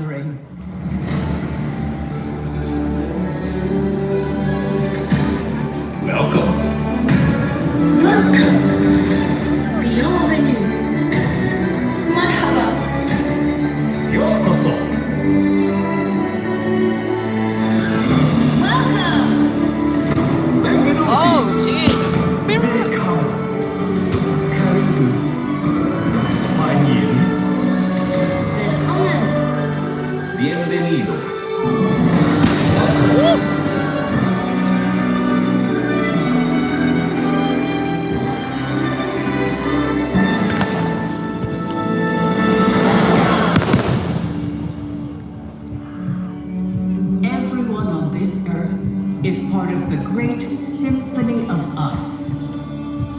gathering. Welcome. Welcome. Bienvenue. Marhaba. Yokoso. Welcome. Benvenuti. Oh, jeez. Welcome. Karibu.欢迎. Willkommen. Bienvenidos. Everyone on this earth is part of the great symphony of us.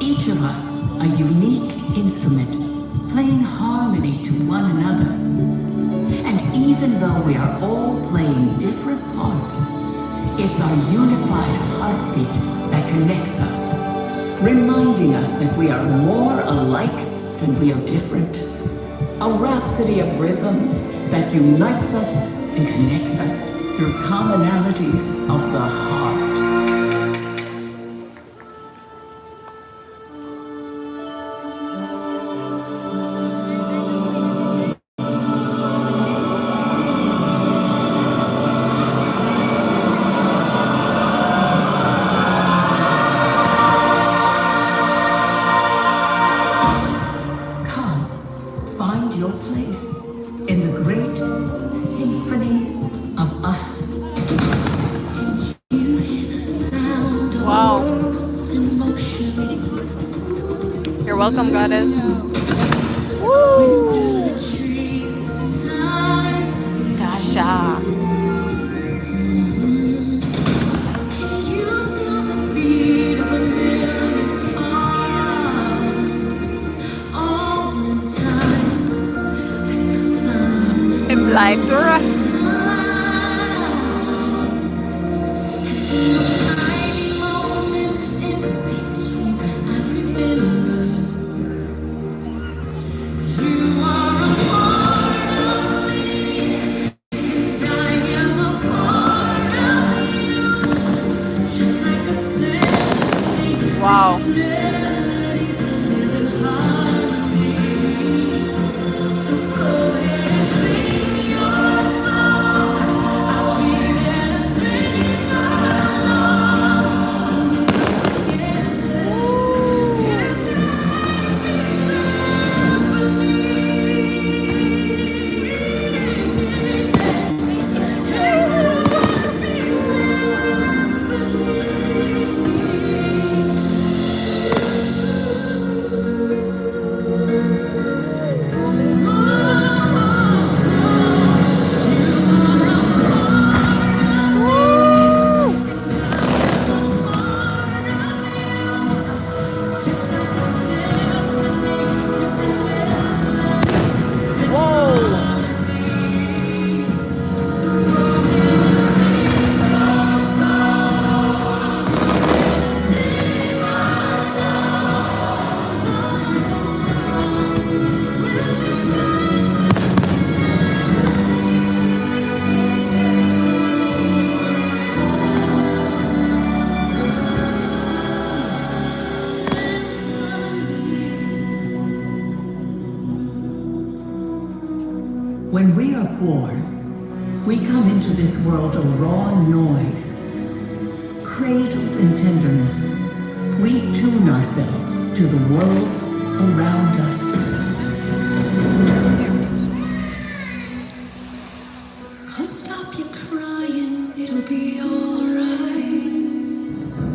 Each of us a unique instrument, playing harmony to one another. And even though we are all playing different parts, it's our unified heartbeat that connects us, reminding us that we are more alike than we are different. A rhapsody of rhythms that unites us and connects us through commonalities of the heart. Come, find your place in the great symphony of us. You hear the sound of Wow. world in motion. You're welcome, goddess. Through the trees, the signs of the Tasha. Can you feel the beat of a million hearts all in time? Like the sun It blijft hoor. tiny moments in between. I remember you are a part of me, and I am a part of you. Just like a symphony, Wow. melodies live in harmony. So go ahead and sing your song. I'll be there to sing along. When we come together, it's just like a When we are born, we come into this world a raw noise. Cradled in tenderness, we tune ourselves to the world around us. Can't stop you crying, it'll be alright.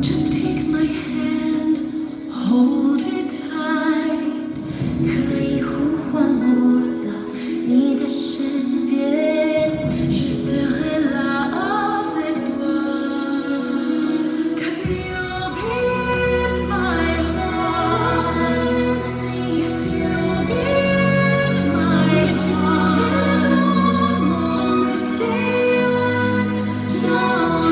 Just take my hand, hold it tight. 可以呼唤我到你的身边，je serai là avec toi. 'Cause you'll be in my thoughts. Yes, you'll be in my joy. From this day on, just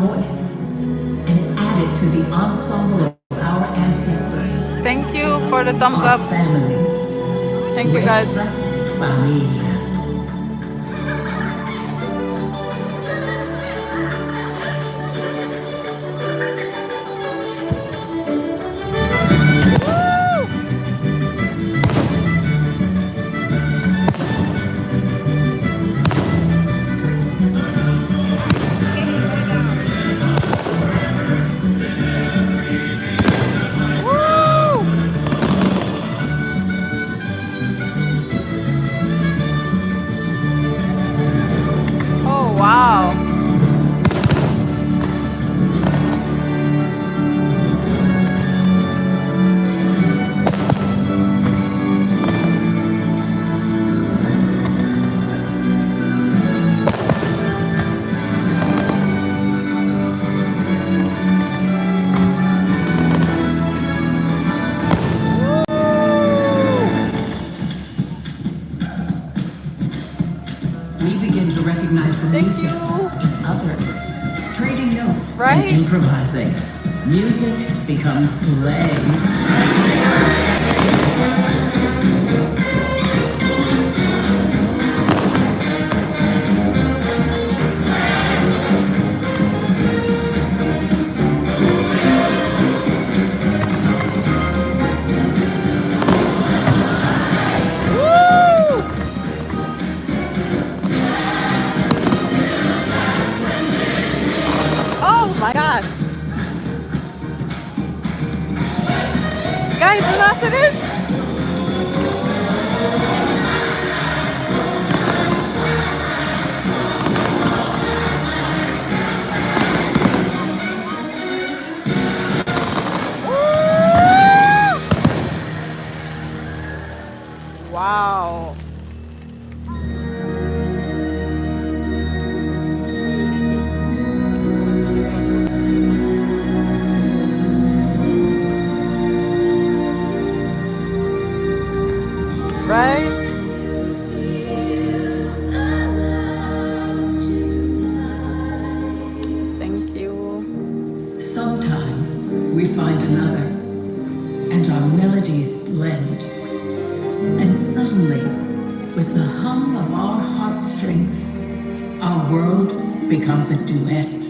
voice and add it to the ensemble of our ancestors. Thank you for the thumbs Our up. family. Thank you, guys. Nuestra familia. Oh, wow. We begin to recognize the Thank music you. in others, trading notes Right? and improvising. Music becomes play. Oh my god. Guys, the last it is. Wow. Right? Thank you. Sometimes we find another, and our melodies blend. And suddenly, with the hum of our heartstrings, our world becomes a duet.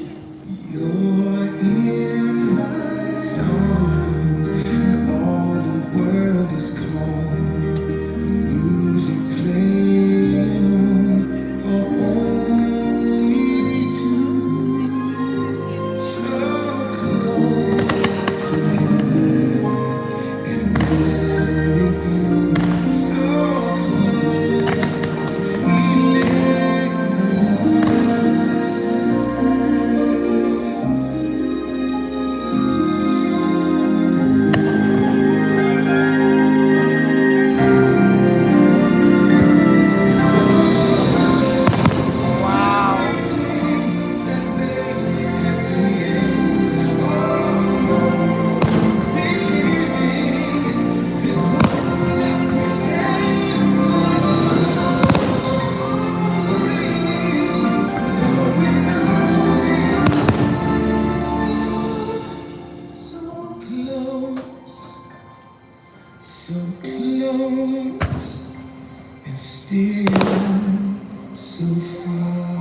You're in my arms, and all the world is calm. The music playing on for only two. So close together, and when I'm with you, so close to feeling alive. So close, and still so far.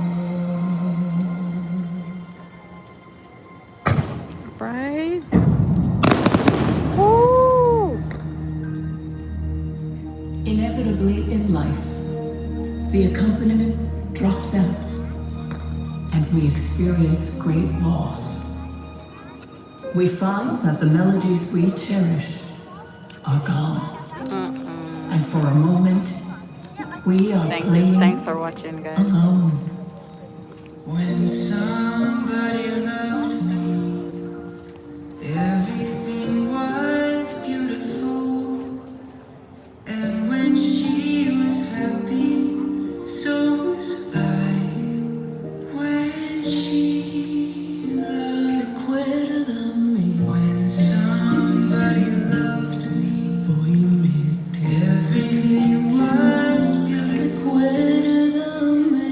Right? Woo! Inevitably in life, the accompaniment drops out, and we experience great loss. We find that the melodies we cherish are gone. And for a moment, we are Thank you. playing Thanks for watching, guys. alone. When somebody loved me, everything was beautiful. And when she was happy, so was I. When she loved me, when somebody loved me, oh, you meant everything was beautiful.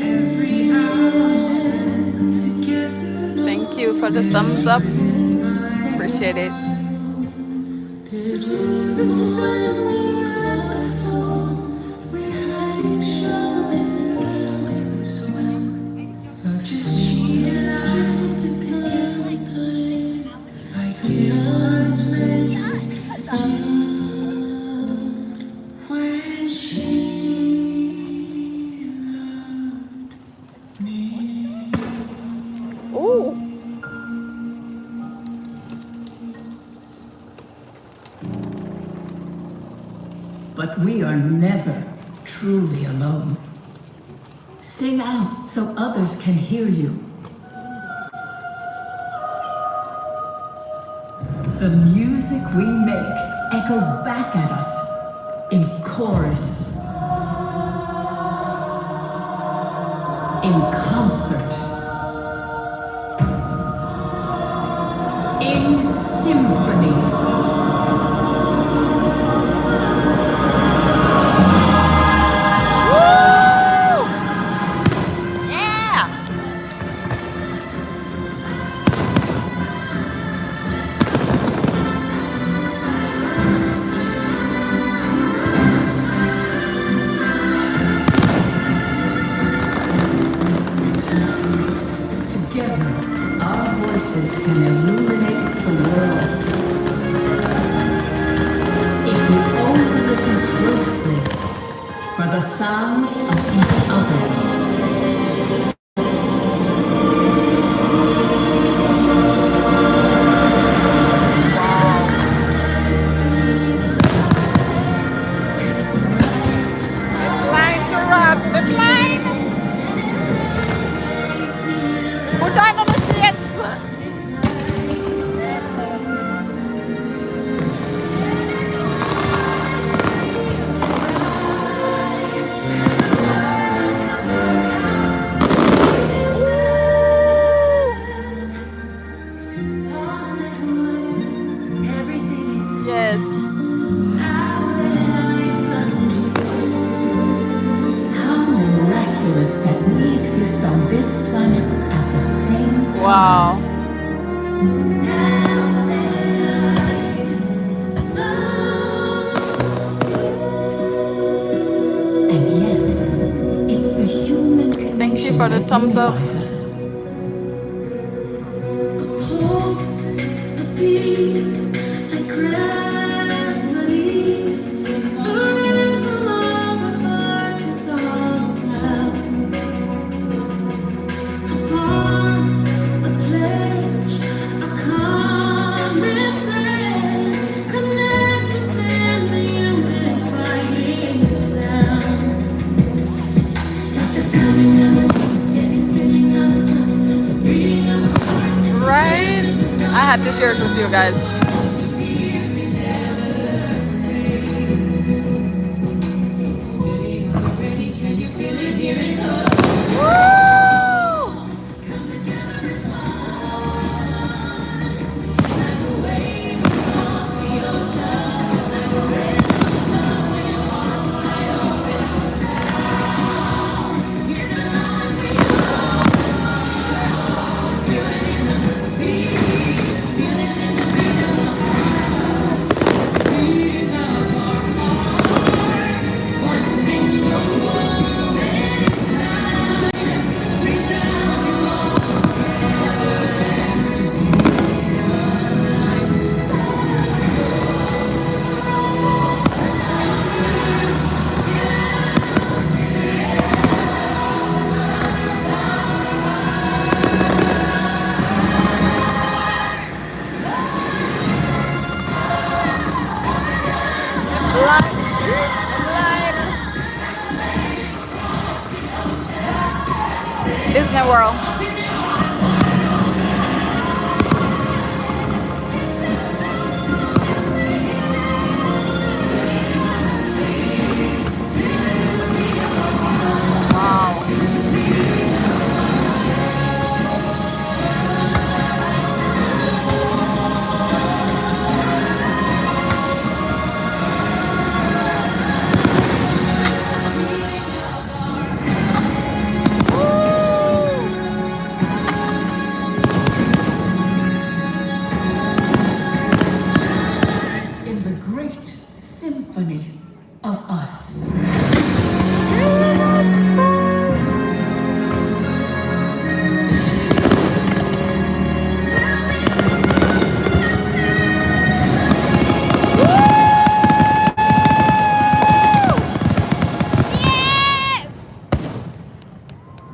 Every hour spent together. Thank you thumbs up. Appreciate it. When she Ooh. But we are never truly alone. Sing out so others can hear you. The music we make echoes back at us in chorus, in concert, in symphony. Yeah. Together, our voices can illuminate the world. If we only listen closely for the sounds of each other. Flying to rock the flying. We're done on the shits. Yes. How miraculous that we exist on this planet at the same time. Wow. And yet, it's the human connection Thank you for the that thumbs up. unifies us. pulse, a beat, like gravity. The rhythm of our hearts is all around. A bond, a pledge, a common thread connects us in the unifying sound. Like the coming of a dream, steady spinning of the sun, the beating of our hearts. Right? I had to share it with you guys. Woo! Disney World. great symphony of us.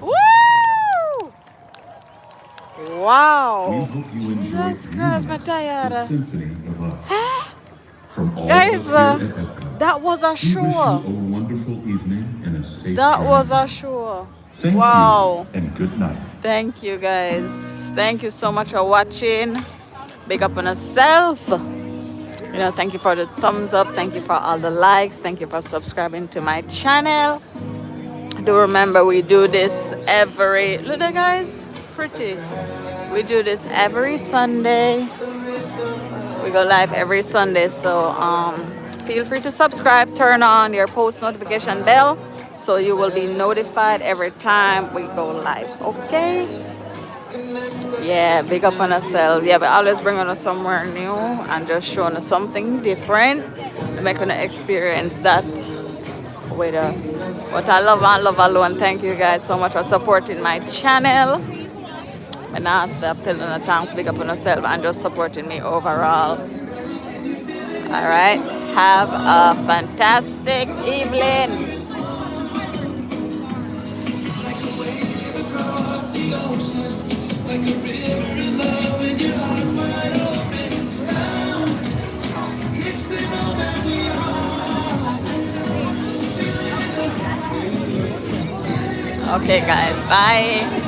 Woo! We Wow. hope you enjoyed Jesus Christ, my the tired. symphony of us. From all Guys, of us here at Epcot, that was a we wish you show. a wonderful evening and a safe That journey. was a show. Thank Wow. you and good night. Thank you guys. Thank you so much for watching. Big up on yourself. You know, thank you for the thumbs up. Thank you for all the likes. Thank you for subscribing to my channel. Do remember we do this every, look there guys, pretty. We do this every Sunday. We go live every Sunday, so feel free to subscribe, turn on your post notification bell so you will be notified every time we go live, okay? Yeah, big up on ourselves. Yeah, but always bring us somewhere new and just showing us something different to make us experience that with us. But I love and love alone. Thank you guys so much for supporting my channel. And now stop telling the thanks, big up on yourself and just supporting me overall. Alright. Have a fantastic evening. Okay guys, bye.